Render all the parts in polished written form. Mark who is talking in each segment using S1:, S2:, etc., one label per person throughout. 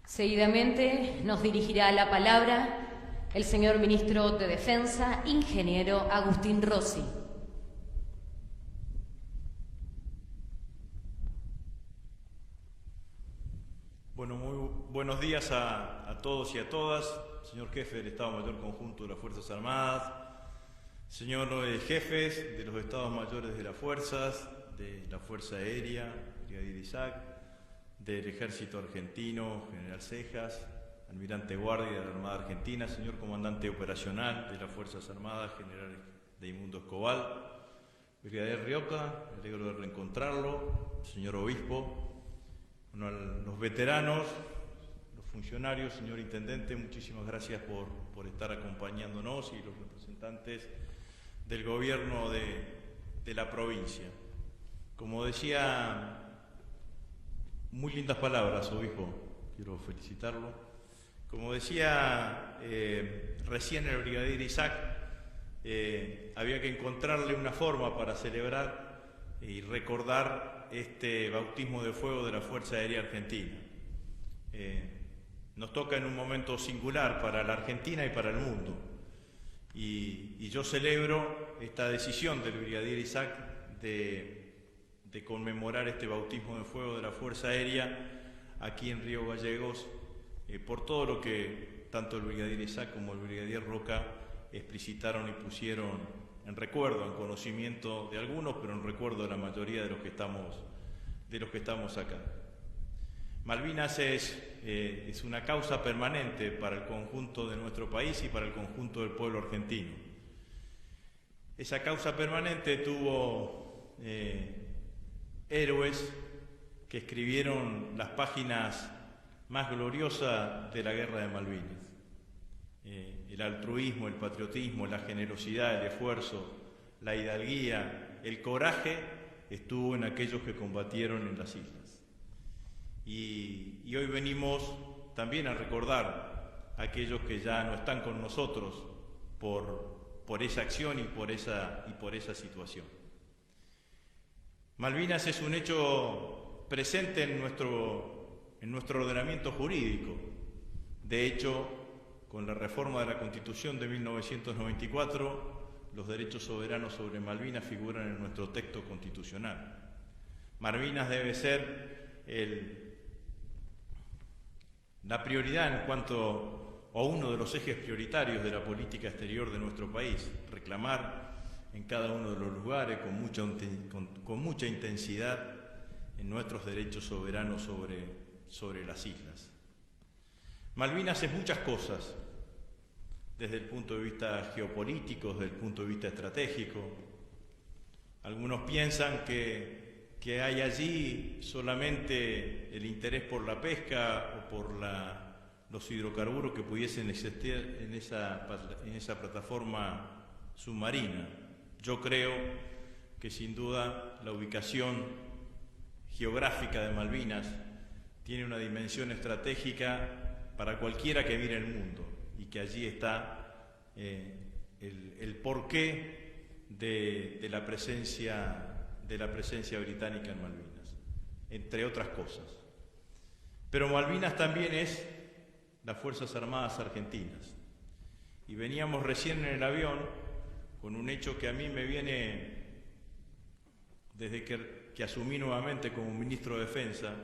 S1: Seguidamente nos dirigirá la palabra el señor Ministro de Defensa, ingeniero Agustín Rossi.
S2: Bueno, muy buenos días a todos y a todas. Señor jefe del Estado Mayor Conjunto de las Fuerzas Armadas, señor jefes de los Estados Mayores de las Fuerzas, de la Fuerza Aérea, Brigadier Isaac, del Ejército Argentino, General Cejas, Almirante Guardia de la Armada Argentina, señor Comandante Operacional de las Fuerzas Armadas, General Edmundo Escobal, Brigadier Rioca, me alegro de reencontrarlo, señor Obispo, bueno, a los veteranos, los funcionarios, señor Intendente, muchísimas gracias por estar acompañándonos y los representantes del gobierno de la provincia. Como decía, muy lindas palabras, Obispo, quiero felicitarlo. Como decía recién el brigadier Isaac, había que encontrarle una forma para celebrar y recordar este bautismo de fuego de la Fuerza Aérea Argentina. Nos toca en un momento singular para la Argentina y para el mundo. Y yo celebro esta decisión del brigadier Isaac de conmemorar este bautismo de fuego de la Fuerza Aérea aquí en Río Gallegos, por todo lo que tanto el brigadier Isaac como el brigadier Roca explicitaron y pusieron en recuerdo, en conocimiento de algunos, pero en recuerdo de la mayoría de los que estamos acá. Malvinas es una causa permanente para el conjunto de nuestro país y para el conjunto del pueblo argentino. Esa causa permanente tuvo héroes que escribieron las páginas más gloriosas de la Guerra de Malvinas. El altruismo, el patriotismo, la generosidad, el esfuerzo, la hidalguía, el coraje estuvo en aquellos que combatieron en las islas. Y hoy venimos también a recordar a aquellos que ya no están con nosotros por esa acción y por esa situación. Malvinas es un hecho presente en nuestro ordenamiento jurídico. De hecho, con la reforma de la Constitución de 1994, los derechos soberanos sobre Malvinas figuran en nuestro texto constitucional. Malvinas debe ser la prioridad en cuanto a uno de los ejes prioritarios de la política exterior de nuestro país, reclamar en cada uno de los lugares con mucha intensidad en nuestros derechos soberanos sobre las islas. Malvinas es muchas cosas, desde el punto de vista geopolítico, desde el punto de vista estratégico. Algunos piensan que hay allí solamente el interés por la pesca o por los hidrocarburos que pudiesen existir en esa plataforma submarina. Yo creo que sin duda la ubicación geográfica de Malvinas tiene una dimensión estratégica para cualquiera que mire el mundo, y que allí está el porqué de la presencia británica en Malvinas, entre otras cosas. Pero Malvinas también es las Fuerzas Armadas Argentinas. Y veníamos recién en el avión con un hecho que a mí me viene desde que asumí nuevamente como ministro de Defensa,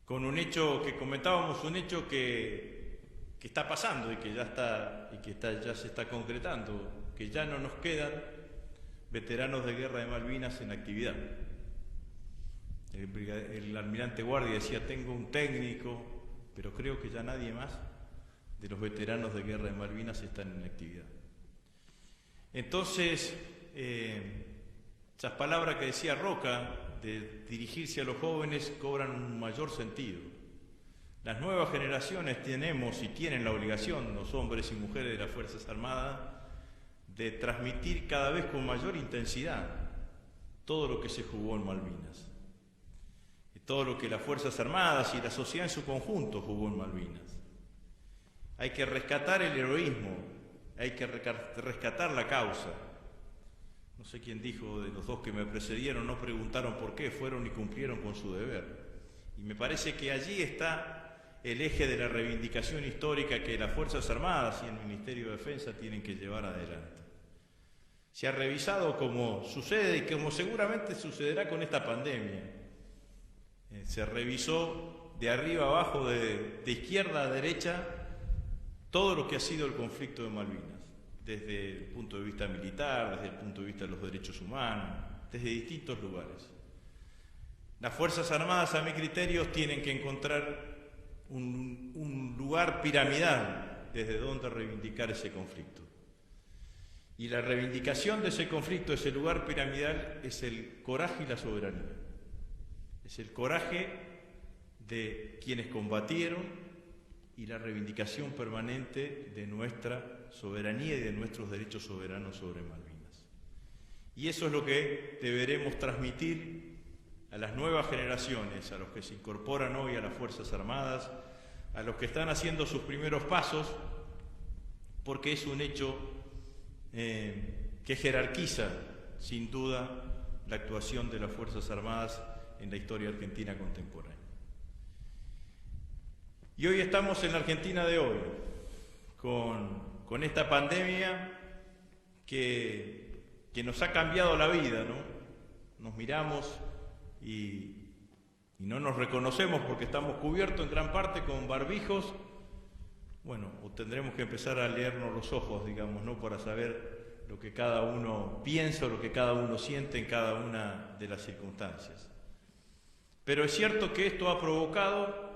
S2: con un hecho que comentábamos, un hecho que está pasando y que ya se está concretando, que ya no nos quedan veteranos de guerra de Malvinas en actividad. El almirante Guardia decía, tengo un técnico, pero creo que ya nadie más de los veteranos de guerra de Malvinas están en actividad. Entonces, esas palabras que decía Roca, de dirigirse a los jóvenes, cobran un mayor sentido. Las nuevas generaciones tenemos y tienen la obligación, los hombres y mujeres de las Fuerzas Armadas, de transmitir cada vez con mayor intensidad todo lo que se jugó en Malvinas, y todo lo que las Fuerzas Armadas y la sociedad en su conjunto jugó en Malvinas. Hay que rescatar el heroísmo, hay que rescatar la causa. No sé quién dijo de los dos que me precedieron, no preguntaron por qué, fueron y cumplieron con su deber. Y me parece que allí está el eje de la reivindicación histórica que las Fuerzas Armadas y el Ministerio de Defensa tienen que llevar adelante. Se ha revisado como sucede y como seguramente sucederá con esta pandemia. Se revisó de arriba a abajo, de izquierda a derecha, todo lo que ha sido el conflicto de Malvinas, desde el punto de vista militar, desde el punto de vista de los derechos humanos, desde distintos lugares. Las Fuerzas Armadas, a mi criterio, tienen que encontrar un lugar piramidal desde donde reivindicar ese conflicto. Y la reivindicación de ese conflicto, ese lugar piramidal, es el coraje y la soberanía. Es el coraje de quienes combatieron y la reivindicación permanente de nuestra soberanía y de nuestros derechos soberanos sobre Malvinas. Y eso es lo que deberemos transmitir a las nuevas generaciones, a los que se incorporan hoy a las Fuerzas Armadas, a los que están haciendo sus primeros pasos, porque es un hecho que jerarquiza, sin duda, la actuación de las Fuerzas Armadas en la historia argentina contemporánea. Y hoy estamos en la Argentina de hoy, con esta pandemia que nos ha cambiado la vida, ¿no? Nos miramos y no nos reconocemos porque estamos cubiertos en gran parte con barbijos. Bueno, o tendremos que empezar a leernos los ojos, digamos, ¿no? Para saber lo que cada uno piensa, lo que cada uno siente en cada una de las circunstancias. Pero es cierto que esto ha provocado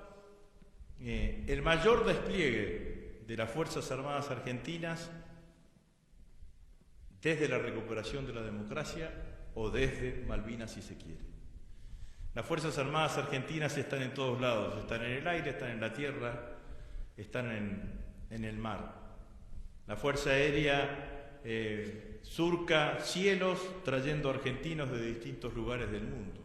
S2: el mayor despliegue de las Fuerzas Armadas argentinas desde la recuperación de la democracia o desde Malvinas, si se quiere. Las Fuerzas Armadas argentinas están en todos lados, están en el aire, están en la tierra, están en el mar. La Fuerza Aérea surca cielos trayendo argentinos de distintos lugares del mundo.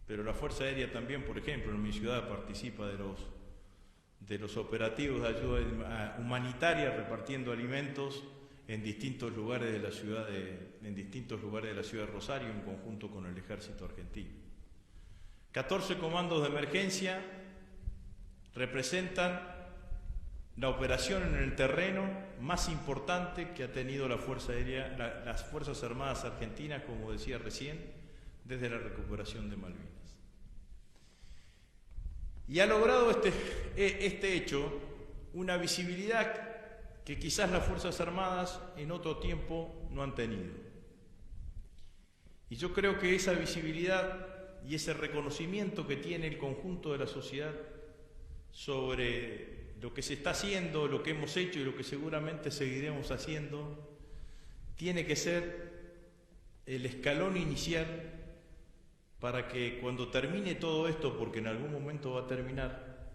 S2: Pero la Fuerza Aérea también, por ejemplo, en mi ciudad participa de los operativos de ayuda humanitaria repartiendo alimentos en distintos lugares de la ciudad de Rosario en conjunto con el Ejército Argentino. 14 comandos de emergencia representan la operación en el terreno más importante que ha tenido la Fuerza Aérea, las Fuerzas Armadas Argentinas, como decía recién, desde la recuperación de Malvinas. Y ha logrado este hecho una visibilidad que quizás las Fuerzas Armadas en otro tiempo no han tenido. Y yo creo que esa visibilidad y ese reconocimiento que tiene el conjunto de la sociedad sobre lo que se está haciendo, lo que hemos hecho y lo que seguramente seguiremos haciendo, tiene que ser el escalón inicial para que cuando termine todo esto, porque en algún momento va a terminar,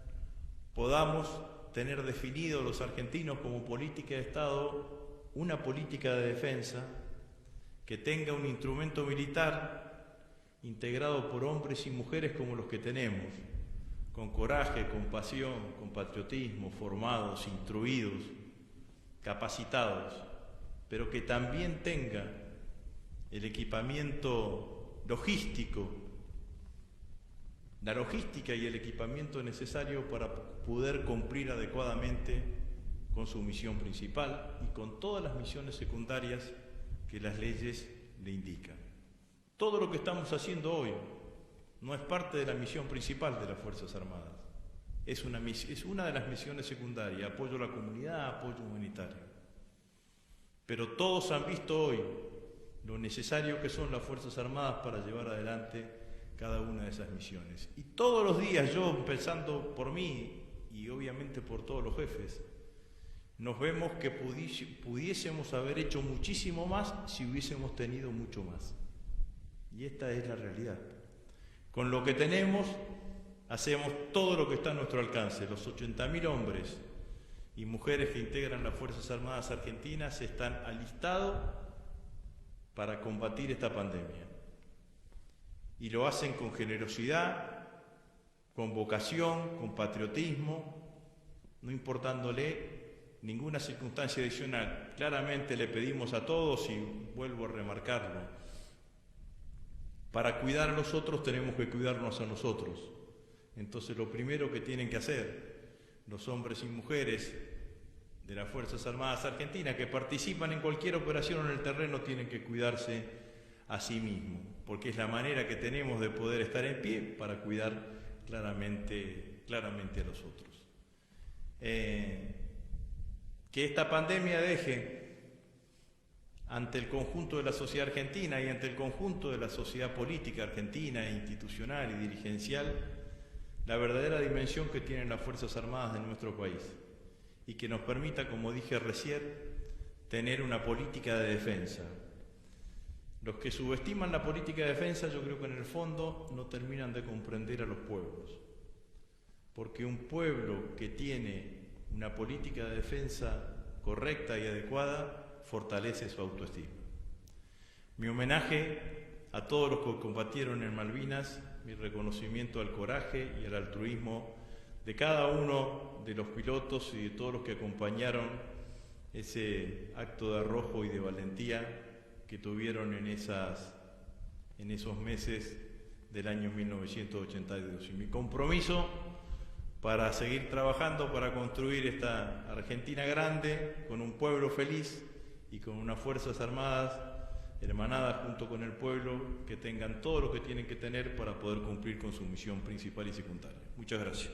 S2: podamos tener definido los argentinos como política de Estado una política de defensa que tenga un instrumento militar integrado por hombres y mujeres como los que tenemos, con coraje, con pasión, con patriotismo, formados, instruidos, capacitados, pero que también tenga el equipamiento logístico, la logística y el equipamiento necesario para poder cumplir adecuadamente con su misión principal y con todas las misiones secundarias que las leyes le indican. Todo lo que estamos haciendo hoy no es parte de la misión principal de las Fuerzas Armadas. Es una de las misiones secundarias, apoyo a la comunidad, apoyo humanitario. Pero todos han visto hoy lo necesario que son las Fuerzas Armadas para llevar adelante cada una de esas misiones. Y todos los días, yo empezando por mí y obviamente por todos los jefes, nos vemos que pudiésemos haber hecho muchísimo más si hubiésemos tenido mucho más. Y esta es la realidad. Con lo que tenemos, hacemos todo lo que está a nuestro alcance. Los 80.000 hombres y mujeres que integran las Fuerzas Armadas Argentinas están alistados para combatir esta pandemia. Y lo hacen con generosidad, con vocación, con patriotismo, no importándole ninguna circunstancia adicional. Claramente le pedimos a todos, y vuelvo a remarcarlo, para cuidar a los otros tenemos que cuidarnos a nosotros. Entonces lo primero que tienen que hacer los hombres y mujeres de las Fuerzas Armadas Argentinas que participan en cualquier operación en el terreno tienen que cuidarse a sí mismos, porque es la manera que tenemos de poder estar en pie para cuidar claramente a los otros. Que esta pandemia deje ante el conjunto de la sociedad argentina y ante el conjunto de la sociedad política argentina, institucional y dirigencial, la verdadera dimensión que tienen las Fuerzas Armadas de nuestro país y que nos permita, como dije recién, tener una política de defensa. Los que subestiman la política de defensa, yo creo que en el fondo no terminan de comprender a los pueblos, porque un pueblo que tiene una política de defensa correcta y adecuada fortalece su autoestima. Mi homenaje a todos los que combatieron en Malvinas, mi reconocimiento al coraje y al altruismo de cada uno de los pilotos y de todos los que acompañaron ese acto de arrojo y de valentía que tuvieron en esos meses del año 1982. Y mi compromiso para seguir trabajando para construir esta Argentina grande, con un pueblo feliz y con unas Fuerzas Armadas hermanadas junto con el pueblo, que tengan todo lo que tienen que tener para poder cumplir con su misión principal y secundaria. Muchas gracias.